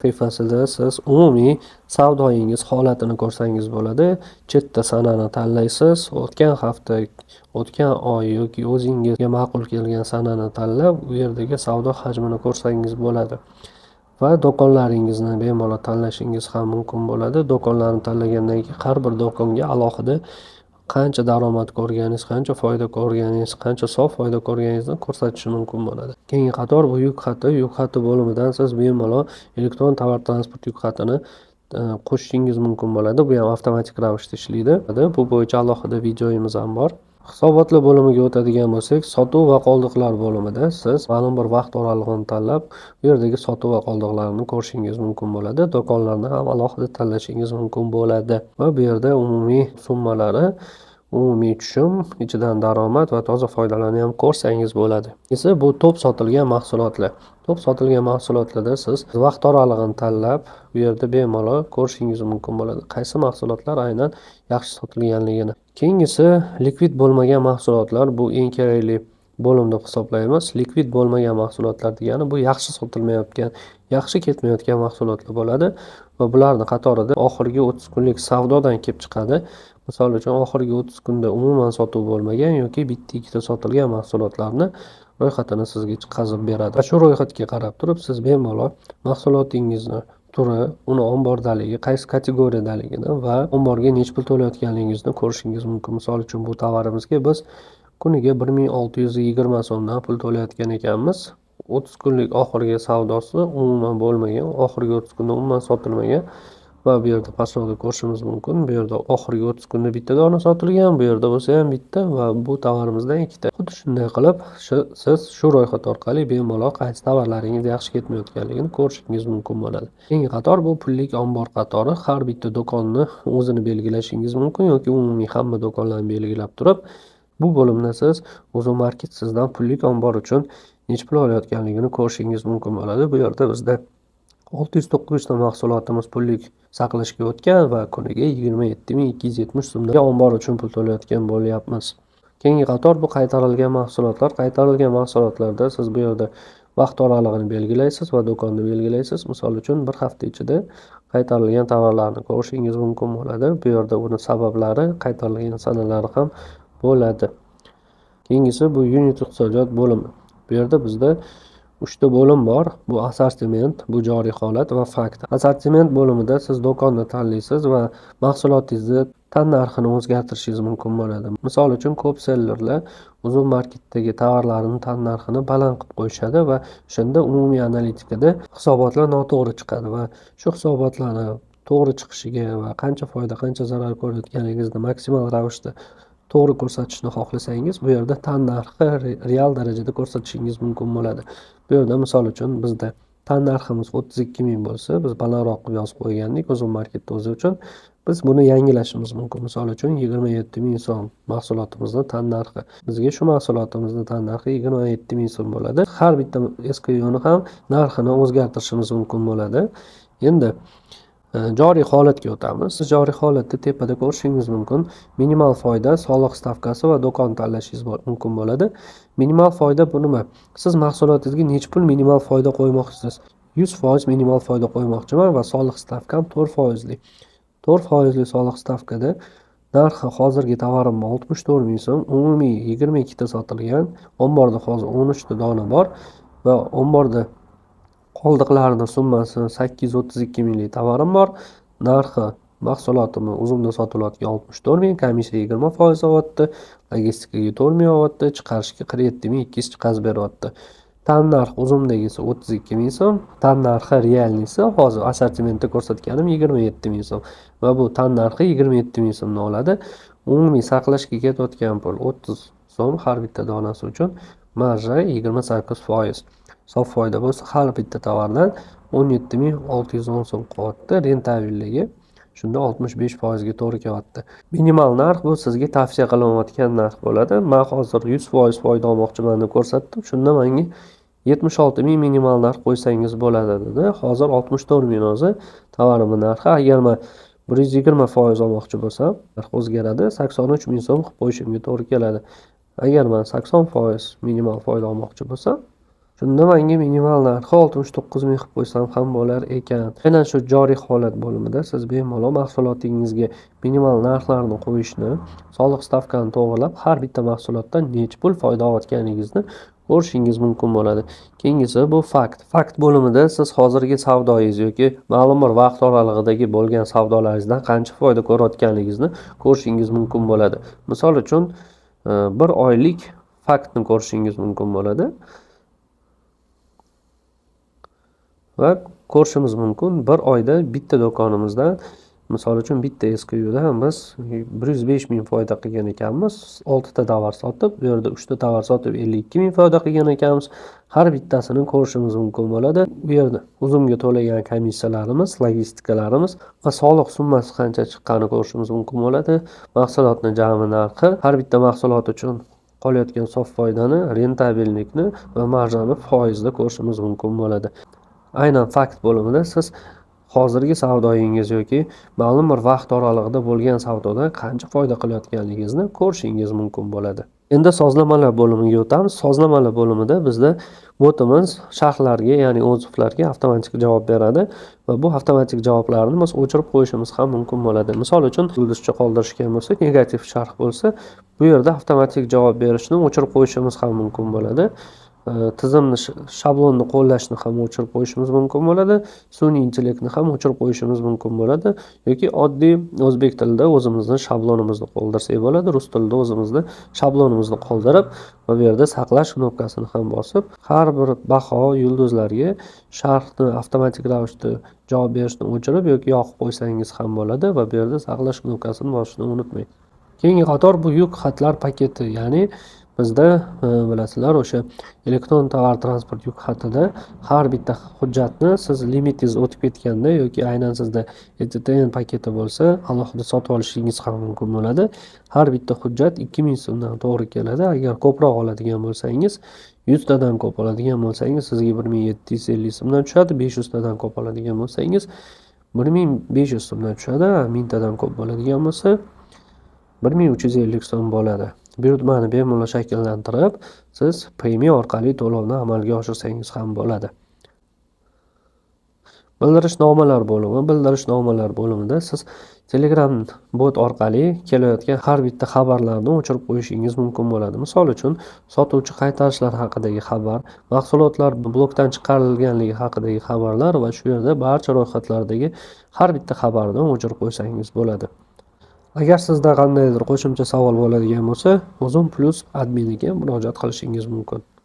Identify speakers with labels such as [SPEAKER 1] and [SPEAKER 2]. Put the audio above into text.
[SPEAKER 1] sahifasida siz umumiy savdoyingiz holatini ko'rsangiz bo'ladi. Chetda sanani tanlaysiz. O'tgan hafta, o'tgan oy yoki o'zingizga ma'qul kelgan sanani tanlab, u yerdagi savdo hajmini ko'rsangiz bo'ladi. Va do'konlaringizni bemalol tanlashingiz ham mumkin bo'ladi. Do'konlarni tanlagandan keyin har bir do'konga alohida qancha daromad ko'rganingiz, qancha foyda ko'rganingiz, qancha sof foyda ko'rganingizni ko'rsatishi mumkin bo'ladi. Keyingi qator bu yuk xati bo'limidan siz bemalol elektron tovar transport yuk xatini qo'shishingiz mumkin bo'ladi. Bu ham avtomatik ravishda ishlaydi. Bu bo'yicha alohida videoyimiz ham bor. Hisobotlar bo'limiga o'tadigan bo'lsak, sotuv va qoldiqlar bo'limida siz ma'lum bir vaqt oralig'ini tanlab, bu yerdagi sotuv va qoldiqlarni ko'rishingiz mumkin bo'ladi. Do'konlarni ham alohida tanlashingiz mumkin bo'ladi. Va bu yerda umumiy summalari, umumiy tushum, ichidan daromad va toza foydalarni ham ko'rsangiz bo'ladi. Esa bu to'p sotilgan mahsulotlar. To'p sotilgan mahsulotlarda siz vaqt oralig'ini tanlab, bu yerda bemalol ko'rishingiz mumkin bo'ladi. Qaysi mahsulotlar aynan yaxshi sotilganligini. Keyingisi likvid bo'lmagan mahsulotlar. Bu eng kerakli bo'lim deb hisoblaymiz. Likvid bo'lmagan mahsulotlar degani bu yaxshi sotilmayotgan, yaxshi ketmayotgan mahsulotlar bo'ladi va bularning qatorida oxirgi 30 kunlik savdodan kelib chiqadi. Misol uchun oxirgi 30 kunda umuman sotuv bo'lmagan yoki bitta ikkita sotilgan mahsulotlarni ro'yxatini sizga chiqazib beradi. Va shu ro'yxatga qarab turib siz bemalol mahsulotingizni turi, uni ombordaligi, qaysi kategoriyadaligini va omborga necha pul to'layotganligingizni ko'rishingiz mumkin. Misol uchun bu tovarimizga biz kuniga 1620 so'mdan pul to'layotgan ekanmiz. 30 kunlik oxirgi savdosi umuman bo'lmagan, oxirgi 30 kunda umuman sotilmagan. Va bu yerda pastda ko'rishimiz mumkin. Bu yerda oxirgi 30 kunda bitta dona sotilgan, bu yerda bo'lsa ham bitta va bu tovarimizdan ikkita. Xuddi shunday qilib, siz shu ro'yxat orqali bemalol qaysi tovarlaringiz yaxshi ketmayotganligini ko'rishingiz mumkin bo'ladi. Keyingi qator bu pullik ombor qatori. Har bitta do'konni o'zini belgilashingiz mumkin yoki umumiy hamma do'konlarni belgilab turib, bu bo'limda siz O'zmarket sizdan pullik ombor uchun necha pul olayotganligini ko'rishingiz mumkin bo'ladi. Bu yerda bizda 609 ta mahsulotimiz pullik saqlashga o'tgan va kuniga 27270 so'mdan ombor uchun pul to'layotgan bo'lyapmiz. Keyingi qator bu qaytarilgan mahsulotlar. Qaytarilgan mahsulotlarda siz bu yerda vaqt oralig'ini belgilaysiz va do'konni belgilaysiz. Misol uchun bir hafta ichida qaytarilgan tovarlarni ko'rishingiz mumkin bo'ladi. Bu yerda uni sabablari, qaytarilgan sanalari ham bo'ladi. Keyingisi bu unit iqtisodiyot bo'limi. Bu yerda bizda 3 ta bo'lim bor. Bu assortiment, bu joriy holat va fakt. Assortiment bo'limida siz do'konni tanlaysiz va mahsulotingizni tannarxini o'zgartirishingiz mumkin bo'ladi. Misol uchun ko'p sellerlar O'zmarketdagi tovarlarining tannarxini baland qilib qo'yishadi va shunda umumiy analitikada hisobotlar noto'g'ri chiqadi va shu hisobotlarni to'g'ri chiqishiga va qancha foyda, qancha zarar ko'rayotganingizni maksimal ravishda to'g'ri ko'rsatishni xohlasangiz, bu yerda tannarxi real darajada ko'rsatishingiz mumkin bo'ladi. Bu yerda misol uchun bizda tannarximiz 32 ming bo'lsa, biz balandroq qilib yozib qo'ygandik O'zmarketda o'zi uchun. Biz buni yangilashimiz mumkin. Misol uchun 27 ming so'm mahsulotimizning tannarxi. Bizga shu mahsulotimizning tannarxi 27 ming so'm bo'ladi. Har bitta SKUni ham narxini o'zgartirishimiz mumkin bo'ladi. Endi joriy holatga o'tamiz. Joriy holatda tepada ko'rishingiz mumkin minimal foyda, soliq stavkasi va do'kon tanlashingiz mumkin bo'ladi. Minimal foyda bu nima? Siz mahsulotingizga necha pul minimal foyda qo'ymoqchisiz? 100% minimal foyda qo'ymoqchiman va soliq stavkam 4%. 4% soliq stavkada narxi hozirgi tovarim 64 ming so'm, umumiy 22 ta sotilgan, omborda hozir 13 ta dona bor va omborda qoldiqlarning summasi 832 minglik tovarim bor. Narxi mahsulotimni o'zimda sotilayotgan 64 ming, komissiya 20% olyapti, logistikaga 4 ming olyapti, chiqarishga 47 ming 200 chiqazib beryapti. Tannarx o'zimdagisi 32 ming so'm, tannarxi realnisi hozir assortimentda ko'rsatganim 27 ming so'm va bu tannarxi 27 ming so'mni oladi. Umumiy saqlashga ketayotgan pul 30 so'm har bitta donasi uchun, marja 28%. Sof foyda bo'lsa har bitta tovardan 17610 so'm qilyapti. Rentabelligi shunda 65% ga to'g'ri kelyapti. Minimal narx bu sizga tavsiya qilinayotgan narx bo'ladi. Men hozir 100% foyda olmoqchiman deb ko'rsatdim. Shunda menga 76 ming minimal narx qo'ysangiz bo'ladi dedi. Hozir 64 ming o'zi tovarimning narxi. Agar men 120% olmoqchi bo'lsam, narx o'zgaradi. 83 ming so'm qilib qo'yishimga to'g'ri keladi. Agar men 80% minimal foyda olmoqchi bo'lsam, Shunda menga minimal narxi 69 ming qilib qo'ysam ham bo'lar ekan. Aynan shu joriy holat bo'limida siz bemalol mahsulotingizga minimal narxlarni qo'yishni, soliq stavkani to'g'rilab, har bitta mahsulotdan necha pul foyda olayotganingizni ko'rishingiz mumkin bo'ladi. Keyingisi bu fakt. Fakt bo'limida siz hozirgi savdoyingiz yoki ma'lum bir vaqt oralig'idagi bo'lgan savdolaringizdan qancha foyda ko'rayotganligingizni ko'rishingiz mumkin bo'ladi. Misol uchun, bir oylik faktni ko'rishingiz mumkin bo'ladi. Va ko'rishimiz mumkin, bir oyda bitta do'konimizdan, misol uchun bitta SKUdan biz 105 ming foyda qilgan ekanmiz. 6 ta tovar sotib, bu yerda 3 ta tovar sotib 52 ming foyda qilgan ekanmiz. Har bittasini ko'rishimiz mumkin bo'ladi. Bu yerda uzumga to'lagan komissiyalarimiz, logistikalarimiz va soliq summasi qancha chiqqanini ko'rishimiz mumkin bo'ladi. Mahsulotning jami narxi, har bitta mahsulot uchun qolayotgan sof foydani, rentabellikni va marjani foizda ko'rishimiz mumkin bo'ladi. Aynan fakt bo'limida siz hozirgi savdoyingiz yoki ma'lum bir vaqt oralig'ida bo'lgan savdodan qancha foyda qilayotganligingizni ko'rishingiz mumkin bo'ladi. Endi sozlamalar bo'limiga o'tamiz. Sozlamalar bo'limida bizda botimiz sharhlarga, ya'ni o'ziflarga avtomatik javob beradi va bu avtomatik javoblarni biz o'chirib qo'yishimiz ham mumkin bo'ladi. Misol uchun, yulduzcha qoldirishgan bo'lsak, negativ sharh bo'lsa, bu yerda avtomatik javob berishni o'chirib qo'yishimiz ham mumkin bo'ladi. Tizimni shablonni qo'llashni ham o'chirib qo'yishimiz mumkin bo'ladi. Sun'iy intellektni ham o'chirib qo'yishimiz mumkin bo'ladi yoki oddiy o'zbek tilida o'zimizning shablonimizni qoldirsak bo'ladi. Rus tilida o'zimizning shablonimizni qoldirib va bu yerda saqlash knopkasini ham bosib, har bir baho yulduzlarga sharhni avtomatik ravishda javob berishni o'chirib yoki yoqib qo'ysangiz ham bo'ladi va bu yerda saqlash knopkasini bosishni unutmang. Keyingi qator bu yuk xatlar paketi, ya'ni bizda bilasizlar, o'sha elektron tovar transport yuk xatida har bitta hujjatni siz limitingiz o'tib ketganda yoki aynan sizda ETTN paketi bo'lsa, alohida sotib olishingiz ham mumkin bo'ladi. Har bitta hujjat 2000 so'mdan to'g'ri keladi. Agar ko'proq oladigan bo'lsangiz, 100 tadan ko'p oladigan bo'lsangiz, sizga 1750 so'mdan tushadi. 500 tadan ko'p oladigan bo'lsangiz, 1500 so'mdan tushadi. 1000 tadan ko'p bo'ladigan bo'lsa, 1350 so'm bo'ladi. Buyurtmani bemalol shakllantirib, siz Payme orqali to'lovni amalga oshirsangiz ham bo'ladi. Bildirishnomalar bo'limi. Bildirishnomalar bo'limida siz Telegram bot orqali kelayotgan har bitta xabarlarni o'chirib qo'yishingiz mumkin bo'ladi. Misol uchun, sotuvchi qaytarishlar haqidagi xabar, mahsulotlar blokdan chiqarilganligi haqidagi xabarlar va shu yerda barcha ro'yxatlardagi har bitta xabarni o'chirib qo'ysangiz bo'ladi. Agar sizda qandaydir qo'shimcha savol bo'ladigan bo'lsa, Uzum Plus adminiga murojaat qilishingiz mumkin.